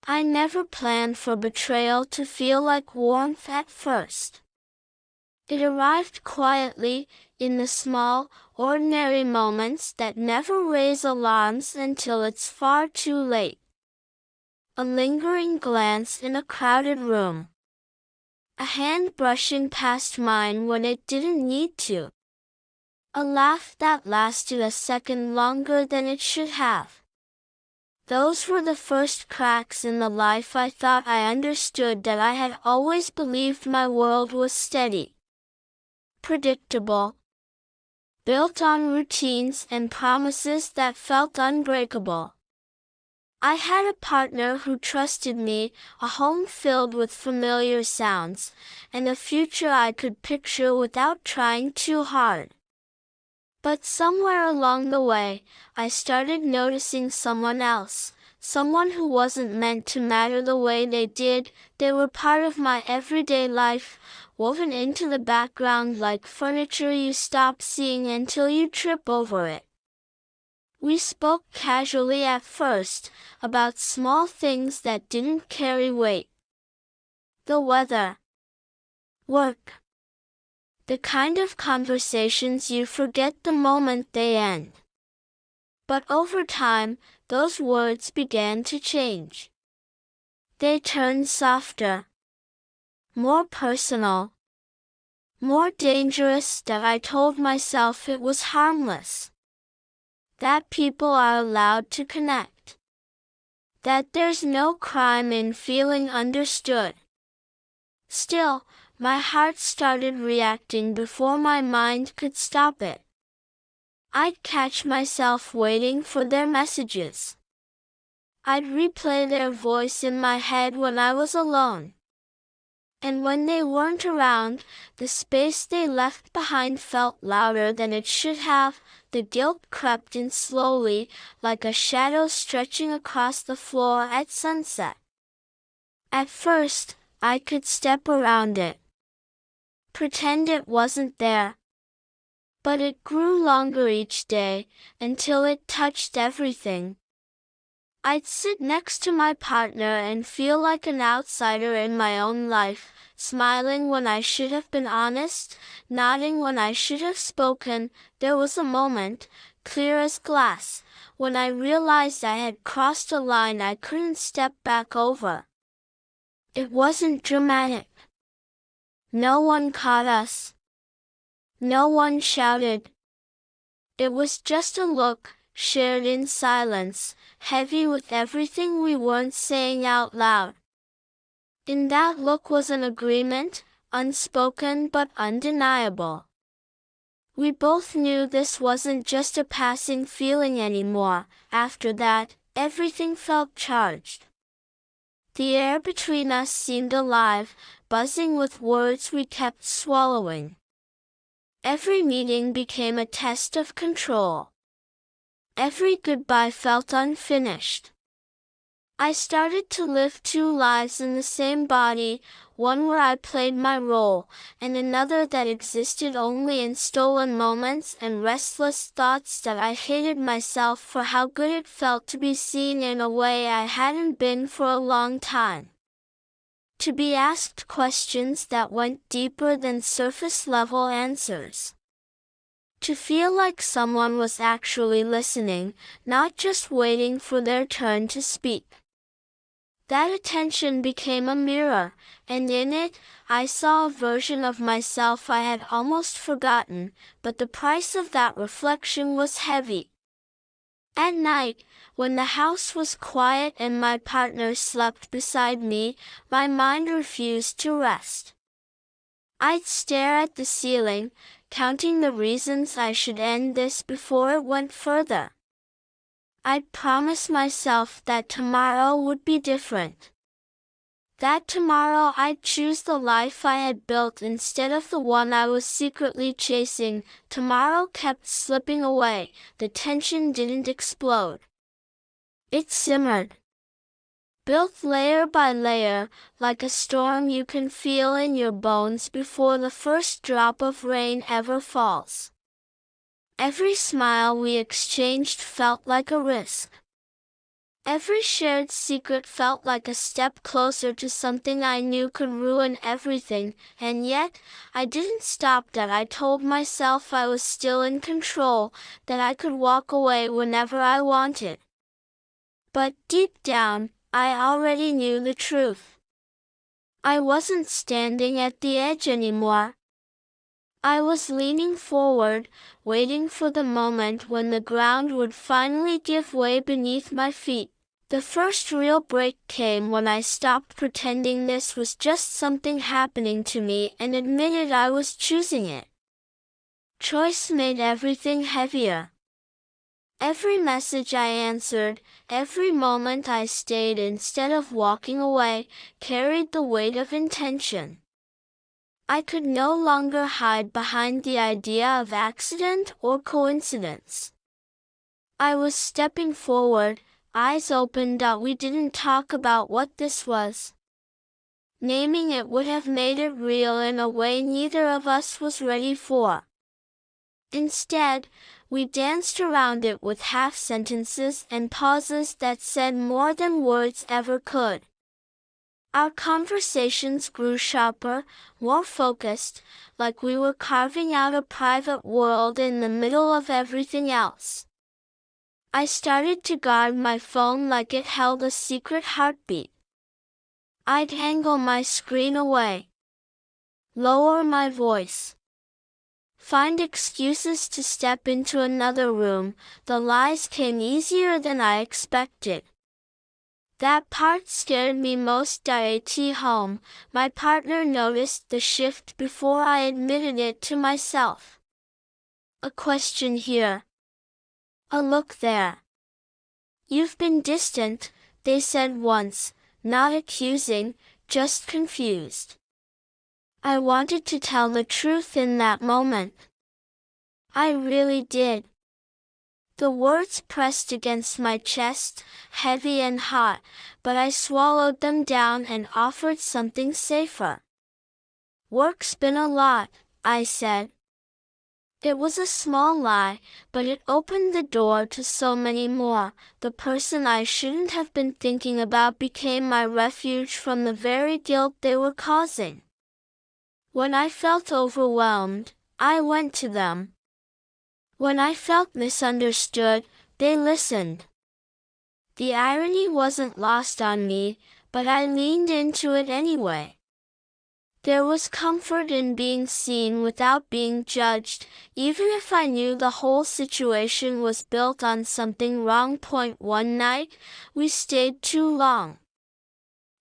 I never planned for betrayal to feel like warmth at first. It arrived quietly, in the small, ordinary moments that never raise alarms until it's far too late. A lingering glance in a crowded room. A hand brushing past mine when it didn't need to. A laugh that lasted a second longer than it should have. Those were the first cracks in the life I thought I understood, that I had always believed my world was steady, predictable, built on routines and promises that felt unbreakable. I had a partner who trusted me, a home filled with familiar sounds, and a future I could picture without trying too hard. But somewhere along the way, I started noticing someone else, someone who wasn't meant to matter the way they did. They were part of my everyday life, woven into the background like furniture you stop seeing until you trip over it. We spoke casually at first, about small things that didn't carry weight. The weather, work. The kind of conversations you forget the moment they end. But over time, those words began to change. They turned softer, more personal, more dangerous, that I told myself it was harmless. That people are allowed to connect. That there's no crime in feeling understood. Still, my heart started reacting before my mind could stop it. I'd catch myself waiting for their messages. I'd replay their voice in my head when I was alone. And when they weren't around, the space they left behind felt louder than it should have. The guilt crept in slowly, like a shadow stretching across the floor at sunset. At first, I could step around it, pretend it wasn't there. But it grew longer each day, until it touched everything. I'd sit next to my partner and feel like an outsider in my own life, smiling when I should have been honest, nodding when I should have spoken. There was a moment, clear as glass, when I realized I had crossed a line I couldn't step back over. It wasn't dramatic. No one caught us. No one shouted. It was just a look, shared in silence, heavy with everything we weren't saying out loud. In that look was an agreement, unspoken but undeniable. We both knew this wasn't just a passing feeling anymore. After that, everything felt charged. The air between us seemed alive, buzzing with words we kept swallowing. Every meeting became a test of control. Every goodbye felt unfinished. I started to live two lives in the same body, one where I played my role, and another that existed only in stolen moments and restless thoughts that I hated myself for how good it felt to be seen in a way I hadn't been for a long time. To be asked questions that went deeper than surface-level answers. To feel like someone was actually listening, not just waiting for their turn to speak. That attention became a mirror, and in it, I saw a version of myself I had almost forgotten, but the price of that reflection was heavy. At night, when the house was quiet and my partner slept beside me, my mind refused to rest. I'd stare at the ceiling, counting the reasons I should end this before it went further. I'd promise myself that tomorrow would be different. That tomorrow I'd choose the life I had built instead of the one I was secretly chasing. Tomorrow kept slipping away. The tension didn't explode. It simmered. Built layer by layer, like a storm you can feel in your bones before the first drop of rain ever falls. Every smile we exchanged felt like a risk. Every shared secret felt like a step closer to something I knew could ruin everything, and yet, I didn't stop that. I told myself I was still in control, that I could walk away whenever I wanted. But deep down, I already knew the truth. I wasn't standing at the edge anymore. I was leaning forward, waiting for the moment when the ground would finally give way beneath my feet. The first real break came when I stopped pretending this was just something happening to me and admitted I was choosing it. Choice made everything heavier. Every message I answered, every moment I stayed instead of walking away, carried the weight of intention. I could no longer hide behind the idea of accident or coincidence. I was stepping forward, eyes open. We didn't talk about what this was. Naming it would have made it real in a way neither of us was ready for. Instead, we danced around it with half sentences and pauses that said more than words ever could. Our conversations grew sharper, more focused, like we were carving out a private world in the middle of everything else. I started to guard my phone like it held a secret heartbeat. I'd angle my screen away, lower my voice, find excuses to step into another room. The lies came easier than I expected. That part scared me most. At home, my partner noticed the shift before I admitted it to myself. A question here, a look there. You've been distant, they said once, not accusing, just confused. I wanted to tell the truth in that moment. I really did. The words pressed against my chest, heavy and hot, but I swallowed them down and offered something safer. Work's been a lot, I said. It was a small lie, but it opened the door to so many more. The person I shouldn't have been thinking about became my refuge from the very guilt they were causing. When I felt overwhelmed, I went to them. When I felt misunderstood, they listened. The irony wasn't lost on me, but I leaned into it anyway. There was comfort in being seen without being judged, even if I knew the whole situation was built on something wrong. One night, we stayed too long.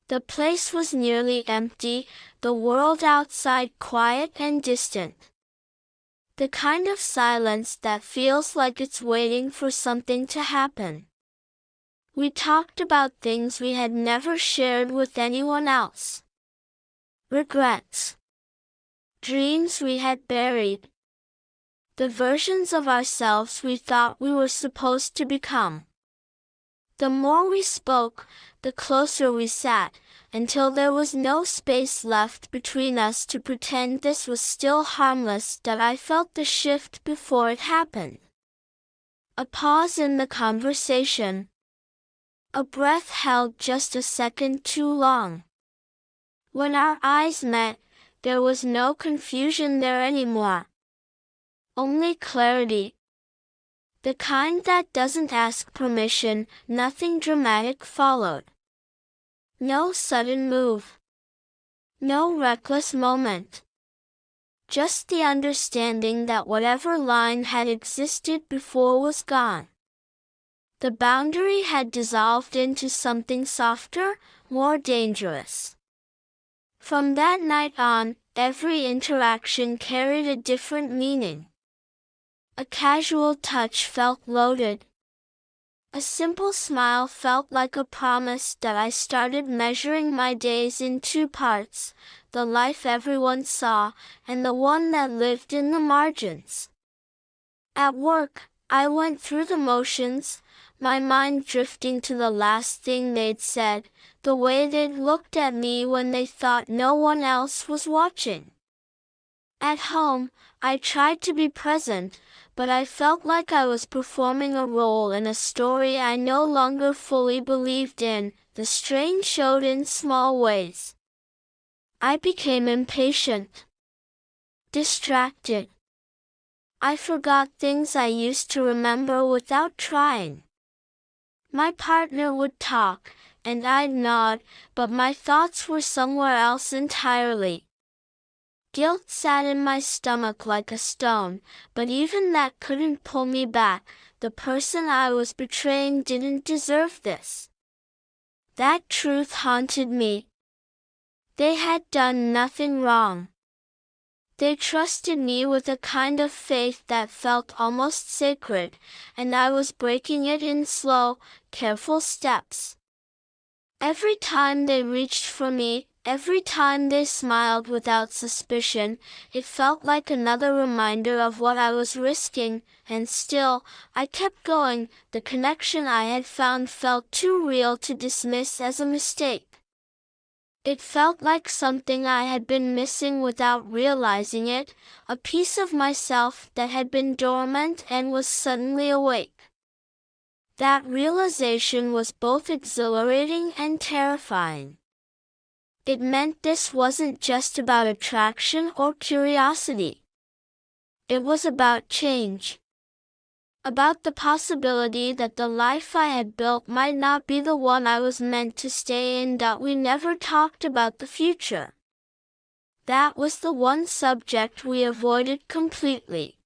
The place was nearly empty, the world outside quiet and distant. The kind of silence that feels like it's waiting for something to happen. We talked about things we had never shared with anyone else. Regrets. Dreams we had buried. The versions of ourselves we thought we were supposed to become. The more we spoke, the closer we sat, until there was no space left between us to pretend this was still harmless. That I felt the shift before it happened. A pause in the conversation. A breath held just a second too long. When our eyes met, there was no confusion there anymore. Only clarity. The kind that doesn't ask permission. Nothing dramatic followed. No sudden move. No reckless moment. Just the understanding that whatever line had existed before was gone. The boundary had dissolved into something softer, more dangerous. From that night on, every interaction carried a different meaning. A casual touch felt loaded. A simple smile felt like a promise. That I started measuring my days in two parts, the life everyone saw, and the one that lived in the margins. At work, I went through the motions, my mind drifting to the last thing they'd said, the way they'd looked at me when they thought no one else was watching. At home, I tried to be present, but I felt like I was performing a role in a story I no longer fully believed in. The strain showed in small ways. I became impatient, distracted. I forgot things I used to remember without trying. My partner would talk, and I'd nod, but my thoughts were somewhere else entirely. Guilt sat in my stomach like a stone, but even that couldn't pull me back. The person I was betraying didn't deserve this. That truth haunted me. They had done nothing wrong. They trusted me with a kind of faith that felt almost sacred, and I was breaking it in slow, careful steps. Every time they reached for me, every time they smiled without suspicion, it felt like another reminder of what I was risking, and still, I kept going. The connection I had found felt too real to dismiss as a mistake. It felt like something I had been missing without realizing it, a piece of myself that had been dormant and was suddenly awake. That realization was both exhilarating and terrifying. It meant this wasn't just about attraction or curiosity. It was about change. About the possibility that the life I had built might not be the one I was meant to stay in. That we never talked about the future. That was the one subject we avoided completely.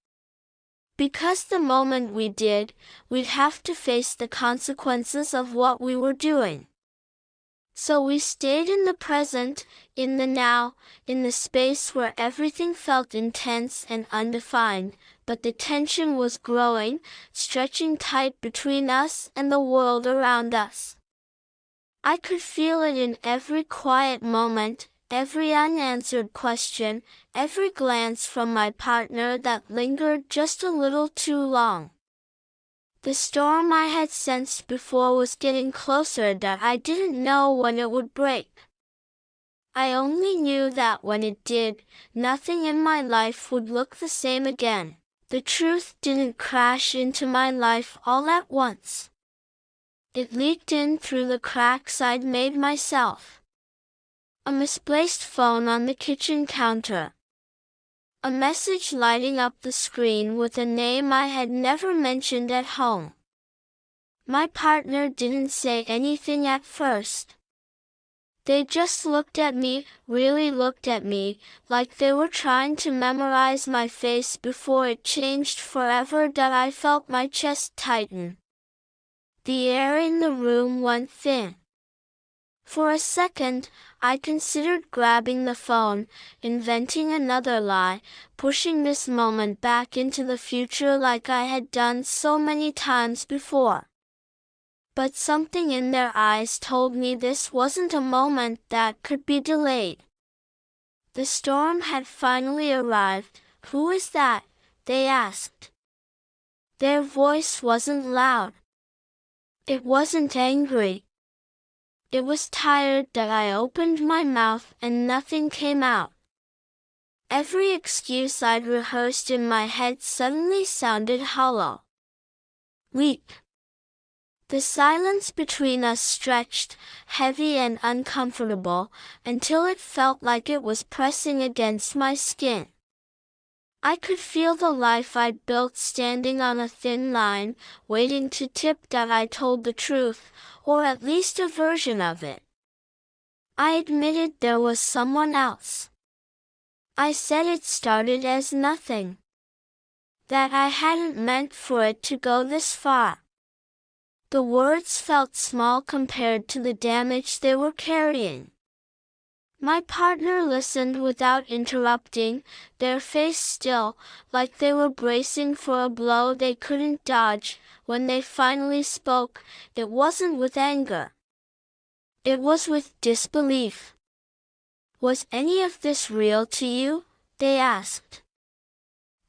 Because the moment we did, we'd have to face the consequences of what we were doing. So we stayed in the present, in the now, in the space where everything felt intense and undefined, but the tension was growing, stretching tight between us and the world around us. I could feel it in every quiet moment, every unanswered question, every glance from my partner that lingered just a little too long. The storm I had sensed before was getting closer, that I didn't know when it would break. I only knew that when it did, nothing in my life would look the same again. The truth didn't crash into my life all at once. It leaked in through the cracks I'd made myself. A misplaced phone on the kitchen counter. A message lighting up the screen with a name I had never mentioned at home. My partner didn't say anything at first. They just looked at me, really looked at me, like they were trying to memorize my face before it changed forever. That I felt my chest tighten. The air in the room went thin. For a second, I considered grabbing the phone, inventing another lie, pushing this moment back into the future like I had done so many times before. But something in their eyes told me this wasn't a moment that could be delayed. The storm had finally arrived. "Who is that?" they asked. Their voice wasn't loud. It wasn't angry. It was tired. That I opened my mouth and nothing came out. Every excuse I'd rehearsed in my head suddenly sounded hollow. Weak. The silence between us stretched, heavy and uncomfortable, until it felt like it was pressing against my skin. I could feel the life I'd built standing on a thin line, waiting to tip. That I told the truth, or at least a version of it. I admitted there was someone else. I said it started as nothing. That I hadn't meant for it to go this far. The words felt small compared to the damage they were carrying. My partner listened without interrupting, their face still, like they were bracing for a blow they couldn't dodge. When they finally spoke, it wasn't with anger. It was with disbelief. "Was any of this real to you?" they asked.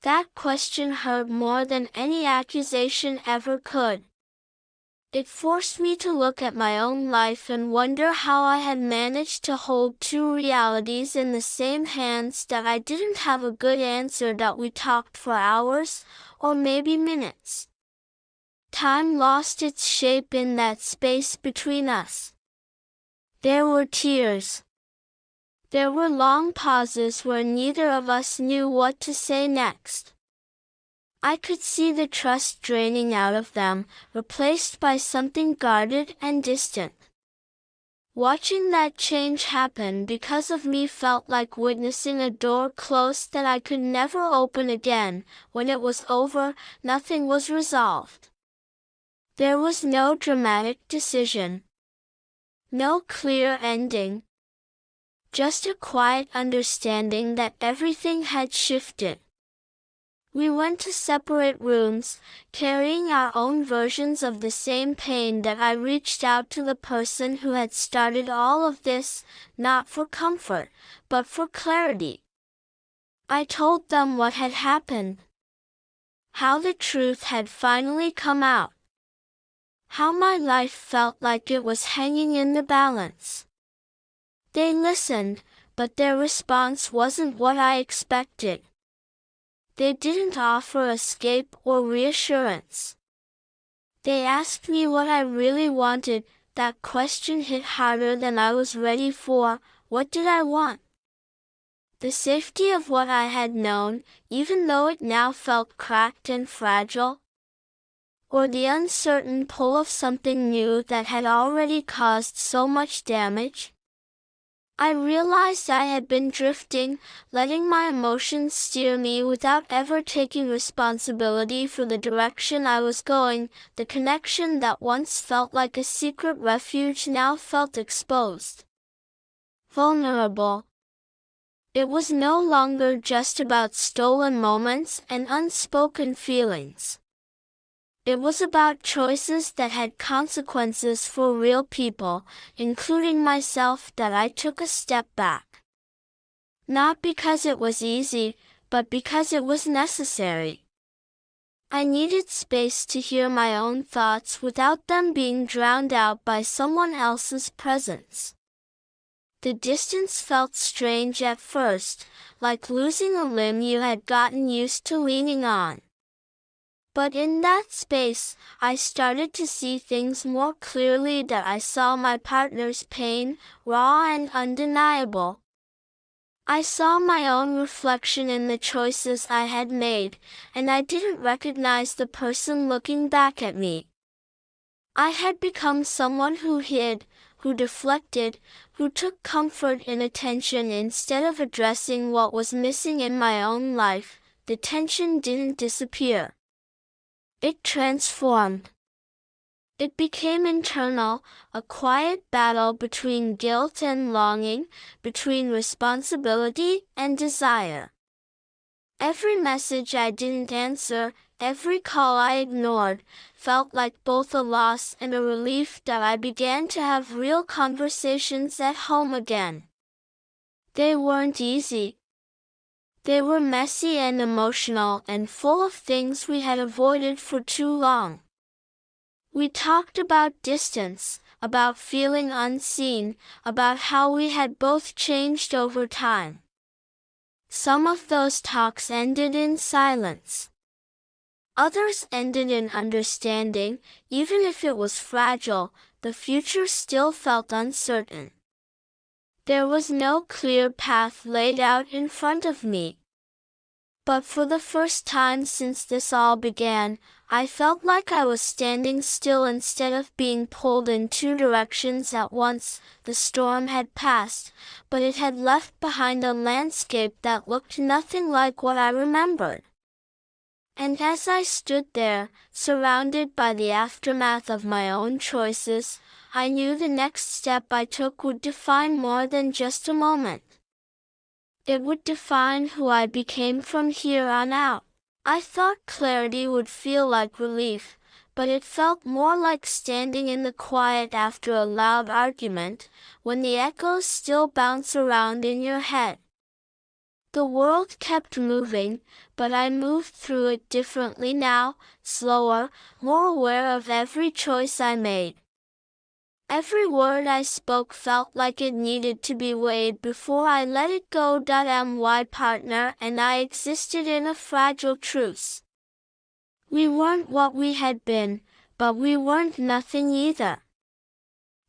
That question hurt more than any accusation ever could. It forced me to look at my own life and wonder how I had managed to hold two realities in the same hands, that I didn't have a good answer, that we talked for hours, or maybe minutes. Time lost its shape in that space between us. There were tears. There were long pauses where neither of us knew what to say next. I could see the trust draining out of them, replaced by something guarded and distant. Watching that change happen because of me felt like witnessing a door close that I could never open again. When it was over, nothing was resolved. There was no dramatic decision. No clear ending. Just a quiet understanding that everything had shifted. We went to separate rooms, carrying our own versions of the same pain. That I reached out to the person who had started all of this, not for comfort, but for clarity. I told them what had happened. How the truth had finally come out. How my life felt like it was hanging in the balance. They listened, but their response wasn't what I expected. They didn't offer escape or reassurance. They asked me what I really wanted. That question hit harder than I was ready for. What did I want? The safety of what I had known, even though it now felt cracked and fragile? Or the uncertain pull of something new that had already caused so much damage? I realized I had been drifting, letting my emotions steer me without ever taking responsibility for the direction I was going. The connection that once felt like a secret refuge now felt exposed. Vulnerable. It was no longer just about stolen moments and unspoken feelings. It was about choices that had consequences for real people, including myself. That I took a step back. Not because it was easy, but because it was necessary. I needed space to hear my own thoughts without them being drowned out by someone else's presence. The distance felt strange at first, like losing a limb you had gotten used to leaning on. But in that space, I started to see things more clearly. That I saw my partner's pain, raw and undeniable. I saw my own reflection in the choices I had made, and I didn't recognize the person looking back at me. I had become someone who hid, who deflected, who took comfort in attention instead of addressing what was missing in my own life. The tension didn't disappear. It transformed. It became internal, a quiet battle between guilt and longing, between responsibility and desire. Every message I didn't answer, every call I ignored, felt like both a loss and a relief. That I began to have real conversations at home again. They weren't easy. They were messy and emotional and full of things we had avoided for too long. We talked about distance, about feeling unseen, about how we had both changed over time. Some of those talks ended in silence. Others ended in understanding. Even if it was fragile, the future still felt uncertain. There was no clear path laid out in front of me. But for the first time since this all began, I felt like I was standing still instead of being pulled in two directions at once. The storm had passed, but it had left behind a landscape that looked nothing like what I remembered. And as I stood there, surrounded by the aftermath of my own choices, I knew the next step I took would define more than just a moment. It would define who I became from here on out. I thought clarity would feel like relief, but it felt more like standing in the quiet after a loud argument, when the echoes still bounce around in your head. The world kept moving, but I moved through it differently now, slower, more aware of every choice I made. Every word I spoke felt like it needed to be weighed before I let it go. My partner and I existed in a fragile truce. We weren't what we had been, but we weren't nothing either.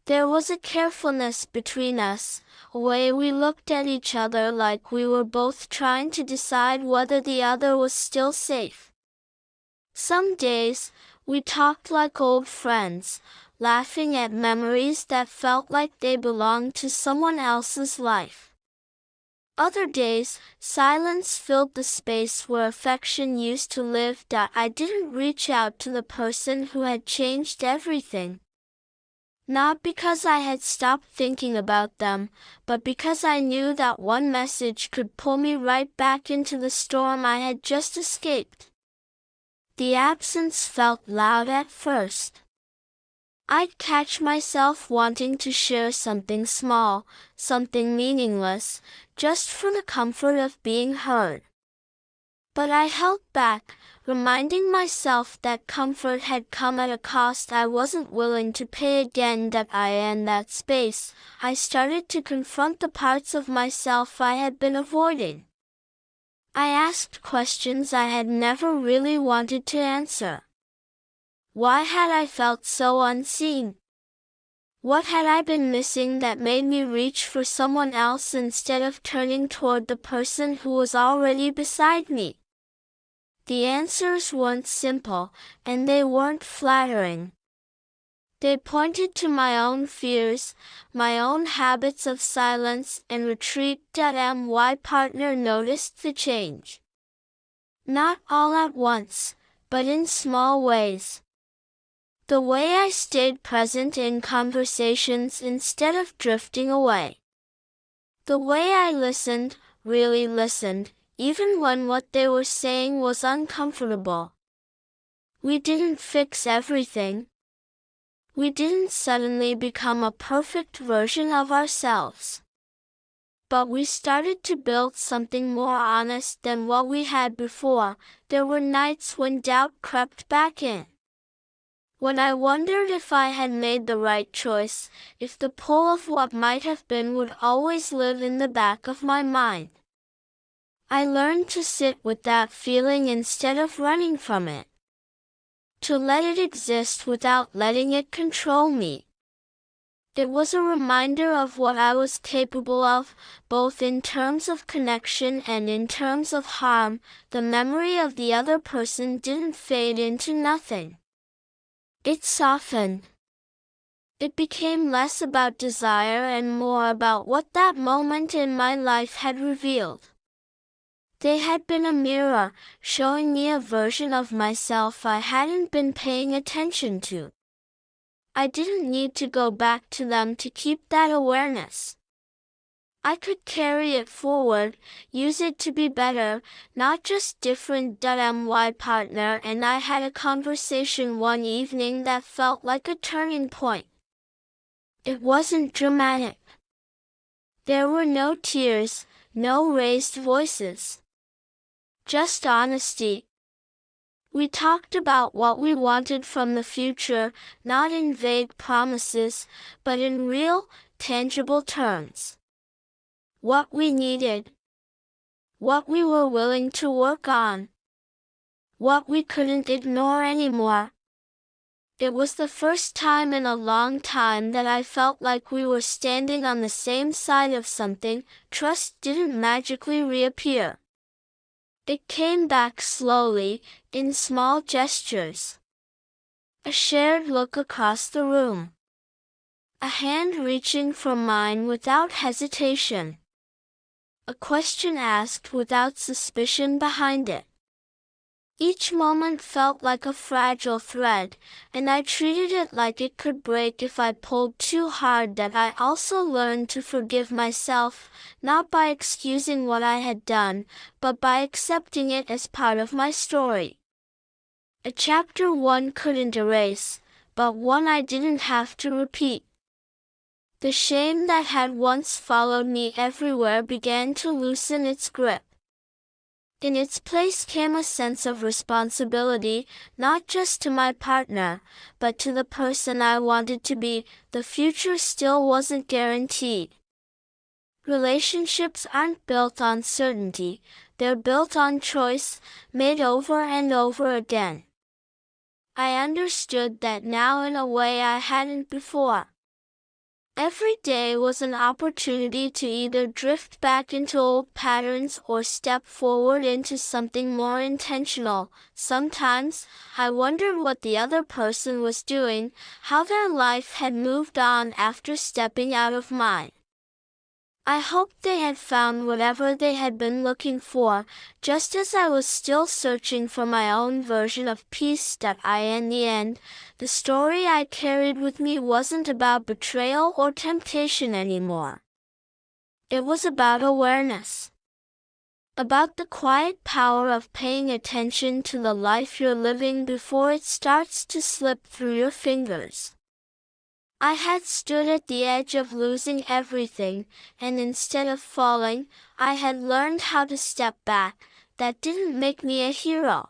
There was a carefulness between us, a way we looked at each other like we were both trying to decide whether the other was still safe. Some days, we talked like old friends, laughing at memories that felt like they belonged to someone else's life. Other days, silence filled the space where affection used to live. I didn't reach out to the person who had changed everything. Not because I had stopped thinking about them, but because I knew that one message could pull me right back into the storm I had just escaped. The absence felt loud at first. I'd catch myself wanting to share something small, something meaningless, just for the comfort of being heard. But I held back, reminding myself that comfort had come at a cost I wasn't willing to pay again. In that space, I started to confront the parts of myself I had been avoiding. I asked questions I had never really wanted to answer. Why had I felt so unseen? What had I been missing that made me reach for someone else instead of turning toward the person who was already beside me? The answers weren't simple, and they weren't flattering. They pointed to my own fears, my own habits of silence and retreat. My partner noticed the change. Not all at once, but in small ways. The way I stayed present in conversations instead of drifting away. The way I listened, really listened, even when what they were saying was uncomfortable. We didn't fix everything. We didn't suddenly become a perfect version of ourselves. But we started to build something more honest than what we had before. There were nights when doubt crept back in. When I wondered if I had made the right choice, if the pull of what might have been would always live in the back of my mind. I learned to sit with that feeling instead of running from it. To let it exist without letting it control me. It was a reminder of what I was capable of, both in terms of connection and in terms of harm. The memory of the other person didn't fade into nothing. It softened. It became less about desire and more about what that moment in my life had revealed. They had been a mirror, showing me a version of myself I hadn't been paying attention to. I didn't need to go back to them to keep that awareness. I could carry it forward, use it to be better, not just different. My partner and I had a conversation one evening that felt like a turning point. It wasn't dramatic. There were no tears, no raised voices. Just honesty. We talked about what we wanted from the future, not in vague promises, but in real, tangible terms. What we needed. What we were willing to work on. What we couldn't ignore anymore. It was the first time in a long time that I felt like we were standing on the same side of something. Trust didn't magically reappear. It came back slowly, in small gestures. A shared look across the room. A hand reaching for mine without hesitation. A question asked without suspicion behind it. Each moment felt like a fragile thread, and I treated it like it could break if I pulled too hard. I also learned to forgive myself, not by excusing what I had done, but by accepting it as part of my story. A chapter one couldn't erase, but one I didn't have to repeat. The shame that had once followed me everywhere began to loosen its grip. In its place came a sense of responsibility, not just to my partner, but to the person I wanted to be. The future still wasn't guaranteed. Relationships aren't built on certainty, they're built on choice, made over and over again. I understood that now in a way I hadn't before. Every day was an opportunity to either drift back into old patterns or step forward into something more intentional. Sometimes, I wondered what the other person was doing, how their life had moved on after stepping out of mine. I hoped they had found whatever they had been looking for, just as I was still searching for my own version of peace. In the end, the story I carried with me wasn't about betrayal or temptation anymore. It was about awareness. About the quiet power of paying attention to the life you're living before it starts to slip through your fingers. I had stood at the edge of losing everything, and instead of falling, I had learned how to step back. That didn't make me a hero.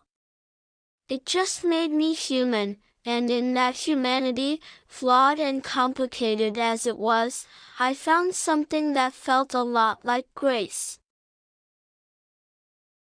It just made me human, and in that humanity, flawed and complicated as it was, I found something that felt a lot like grace.